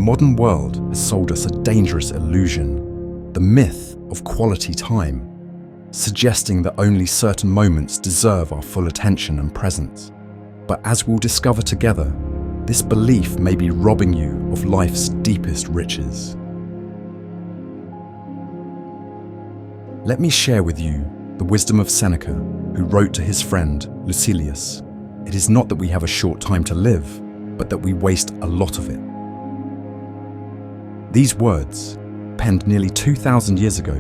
modern world has sold us a dangerous illusion, the myth of quality time, suggesting that only certain moments deserve our full attention and presence. But as we'll discover together, this belief may be robbing you of life's deepest riches. Let me share with you the wisdom of Seneca, who wrote to his friend Lucilius, "It is not that we have a short time to live, but that we waste a lot of it." These words, penned nearly 2,000 years ago,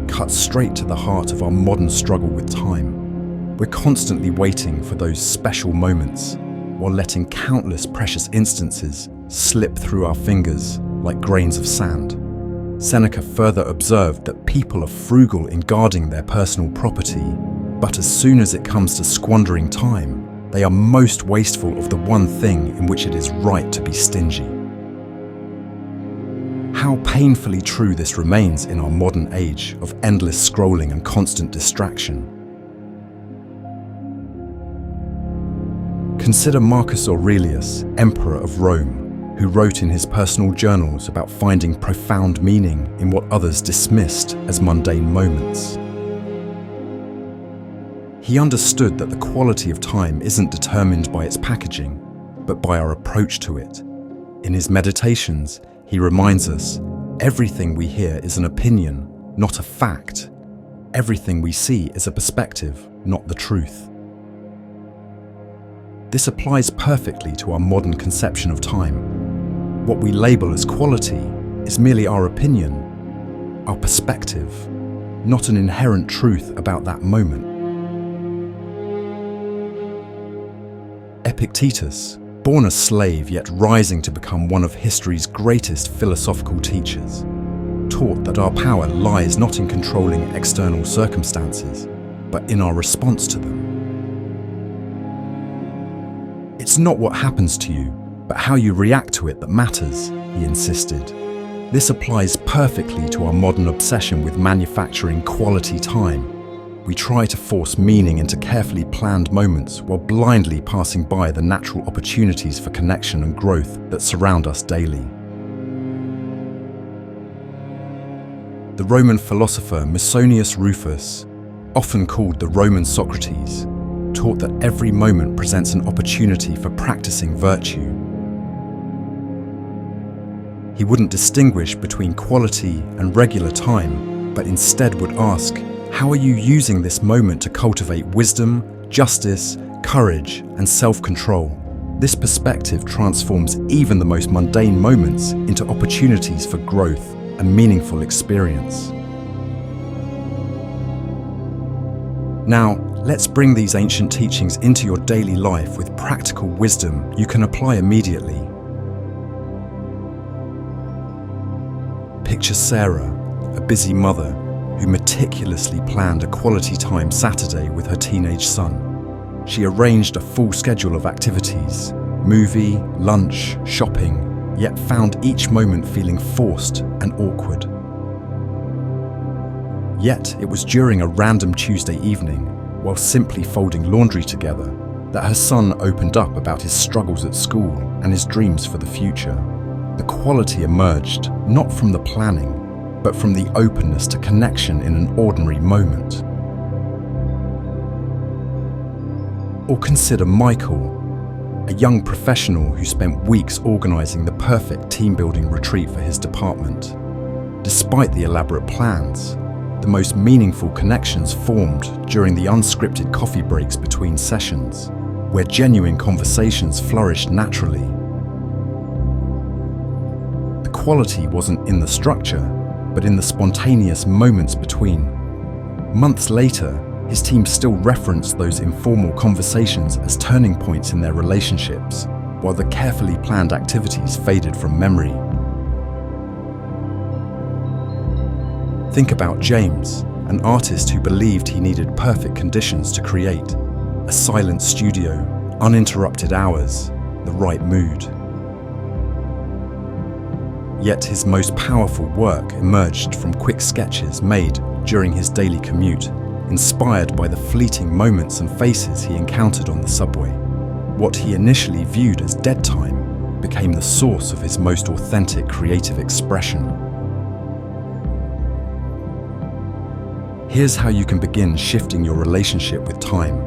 cut straight to the heart of our modern struggle with time. We're constantly waiting for those special moments, while letting countless precious instances slip through our fingers like grains of sand. Seneca further observed that people are frugal in guarding their personal property, but as soon as it comes to squandering time, they are most wasteful of the one thing in which it is right to be stingy. How painfully true this remains in our modern age of endless scrolling and constant distraction. Consider Marcus Aurelius, Emperor of Rome, who wrote in his personal journals about finding profound meaning in what others dismissed as mundane moments. He understood that the quality of time isn't determined by its packaging, but by our approach to it. In his meditations, he reminds us, everything we hear is an opinion, not a fact. Everything we see is a perspective, not the truth. This applies perfectly to our modern conception of time. What we label as quality is merely our opinion, our perspective, not an inherent truth about that moment. Epictetus, born a slave yet rising to become one of history's greatest philosophical teachers, taught that our power lies not in controlling external circumstances, but in our response to them. "It's not what happens to you, but how you react to it that matters," he insisted. This applies perfectly to our modern obsession with manufacturing quality time. We try to force meaning into carefully planned moments while blindly passing by the natural opportunities for connection and growth that surround us daily. The Roman philosopher Musonius Rufus, often called the Roman Socrates, taught that every moment presents an opportunity for practicing virtue. He wouldn't distinguish between quality and regular time, but instead would ask, how are you using this moment to cultivate wisdom, justice, courage, and self-control? This perspective transforms even the most mundane moments into opportunities for growth and meaningful experience. Now, let's bring these ancient teachings into your daily life with practical wisdom you can apply immediately. Picture Sarah, a busy mother who meticulously planned a quality time Saturday with her teenage son. She arranged a full schedule of activities, movie, lunch, shopping, yet found each moment feeling forced and awkward. Yet it was during a random Tuesday evening, while simply folding laundry together, that her son opened up about his struggles at school and his dreams for the future. The quality emerged not from the planning, but from the openness to connection in an ordinary moment. Or consider Michael, a young professional who spent weeks organising the perfect team-building retreat for his department. Despite the elaborate plans, the most meaningful connections formed during the unscripted coffee breaks between sessions, where genuine conversations flourished naturally. The quality wasn't in the structure, but in the spontaneous moments between. Months later, his team still referenced those informal conversations as turning points in their relationships, while the carefully planned activities faded from memory. Think about James, an artist who believed he needed perfect conditions to create. A silent studio, uninterrupted hours, the right mood. Yet his most powerful work emerged from quick sketches made during his daily commute, inspired by the fleeting moments and faces he encountered on the subway. What he initially viewed as dead time became the source of his most authentic creative expression. Here's how you can begin shifting your relationship with time.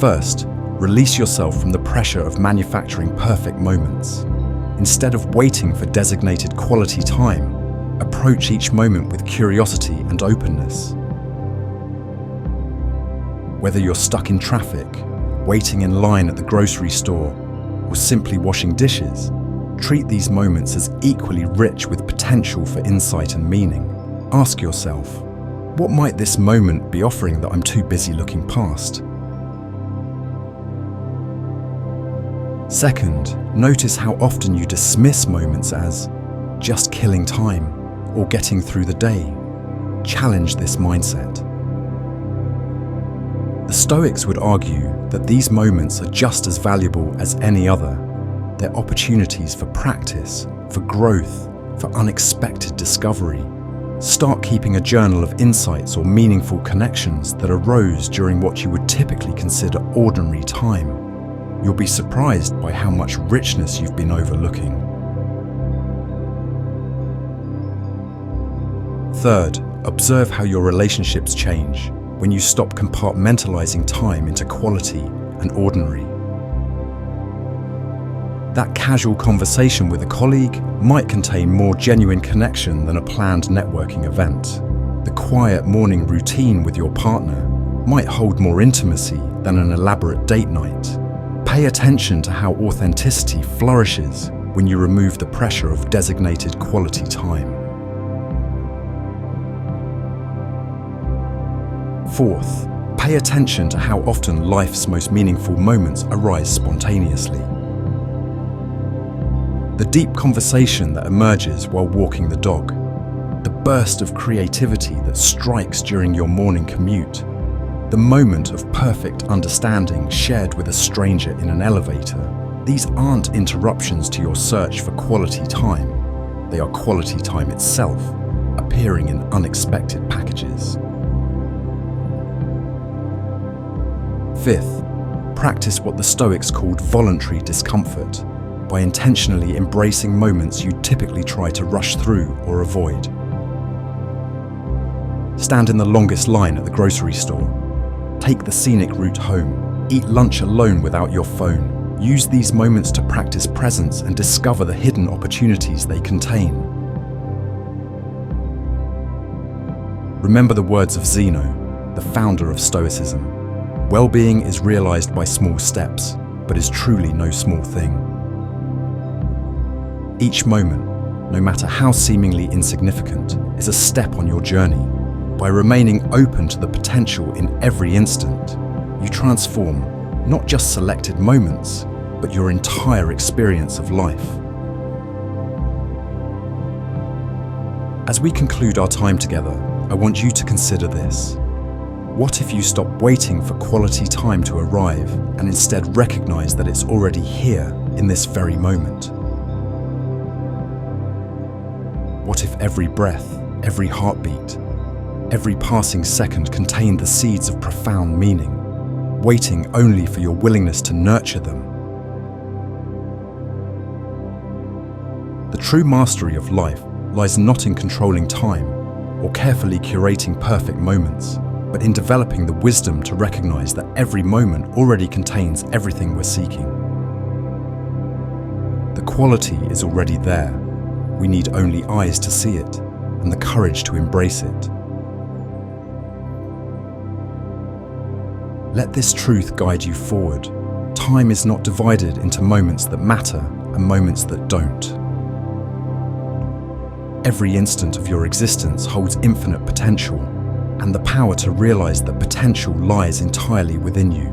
First, release yourself from the pressure of manufacturing perfect moments. Instead of waiting for designated quality time, approach each moment with curiosity and openness. Whether you're stuck in traffic, waiting in line at the grocery store, or simply washing dishes, treat these moments as equally rich with potential for insight and meaning. Ask yourself, what might this moment be offering that I'm too busy looking past? Second, notice how often you dismiss moments as just killing time or getting through the day. Challenge this mindset. The Stoics would argue that these moments are just as valuable as any other. They're opportunities for practice, for growth, for unexpected discovery. Start keeping a journal of insights or meaningful connections that arose during what you would typically consider ordinary time. You'll be surprised by how much richness you've been overlooking. Third, observe how your relationships change when you stop compartmentalizing time into quality and ordinary. That casual conversation with a colleague might contain more genuine connection than a planned networking event. The quiet morning routine with your partner might hold more intimacy than an elaborate date night. Pay attention to how authenticity flourishes when you remove the pressure of designated quality time. Fourth, pay attention to how often life's most meaningful moments arise spontaneously. The deep conversation that emerges while walking the dog, the burst of creativity that strikes during your morning commute, the moment of perfect understanding shared with a stranger in an elevator. These aren't interruptions to your search for quality time. They are quality time itself, appearing in unexpected packages. Fifth, practice what the Stoics called voluntary discomfort, by intentionally embracing moments you typically try to rush through or avoid. Stand in the longest line at the grocery store. Take the scenic route home. Eat lunch alone without your phone. Use these moments to practice presence and discover the hidden opportunities they contain. Remember the words of Zeno, the founder of Stoicism. Well-being is realized by small steps, but is truly no small thing. Each moment, no matter how seemingly insignificant, is a step on your journey. By remaining open to the potential in every instant, you transform not just selected moments, but your entire experience of life. As we conclude our time together, I want you to consider this. What if you stop waiting for quality time to arrive and instead recognize that it's already here in this very moment? What if every breath, every heartbeat, every passing second contained the seeds of profound meaning, waiting only for your willingness to nurture them? The true mastery of life lies not in controlling time or carefully curating perfect moments, but in developing the wisdom to recognize that every moment already contains everything we're seeking. The quality is already there. We need only eyes to see it and the courage to embrace it. Let this truth guide you forward. Time is not divided into moments that matter and moments that don't. Every instant of your existence holds infinite potential, and the power to realize that potential lies entirely within you.